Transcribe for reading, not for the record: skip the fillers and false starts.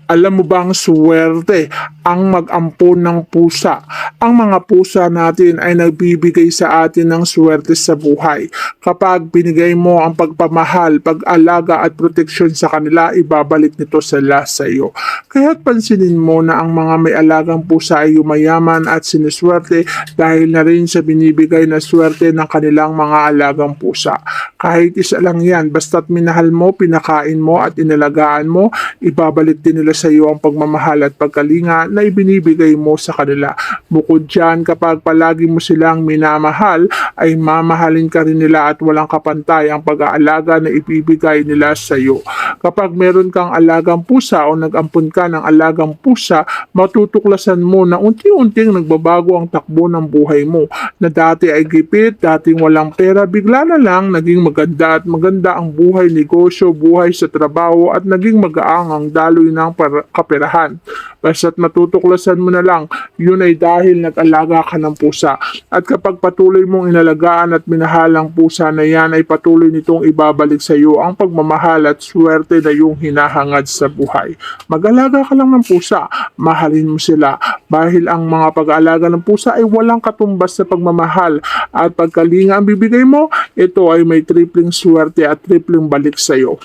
Alam mo bang suwerte ang mag-ampon ng pusa? Ang mga pusa natin ay nagbibigay sa atin ng suwerte sa buhay. Kapag binigay mo ang pagpamahal, pag-alaga at proteksyon sa kanila, ibabalik nito sila sa iyo. Kaya't pansinin mo na ang mga may alagang pusa ay yumayaman at siniswerte dahil na rin sa binibigay na swerte ng kanilang mga alagang pusa. Kahit isa lang yan, basta't minahal mo, pinakain mo at inalagaan mo, ibabalik din nila sa iyo ang pagmamahal at pagkalinga na ibinibigay mo sa kanila. Bukod dyan, kapag palagi mo silang minamahal, ay mamahalin ka rin nila at walang kapantay ang pag-aalaga na ibibigay nila sa iyo. Kapag meron kang alagang pusa o nag-ampon ka ng alagang pusa, matutuklasan mo na unti-unting nagbabago ang takbo ng buhay mo. Na dati ay gipit, dating walang pera, bigla na lang naging maganda at maganda ang buhay, negosyo, buhay sa trabaho at naging magaang ang daloy ng kaperahan. Basta't matutuklasan mo na lang, yun ay dahil nag-alaga ka ng pusa. At kapag patuloy mong inalagaan at minahal ang pusa na yan, ay patuloy nitong ibabalik sa iyo ang pagmamahal at swerte na yung hinahangad sa buhay. Mag-alaga ka lang ng pusa, mahalin mo sila. Dahil ang mga pag-aalaga ng pusa ay walang katumbas sa pagmamahal at pagkalinga ang bibigay mo, ito ay may tripling swerte at tripling balik sa iyo.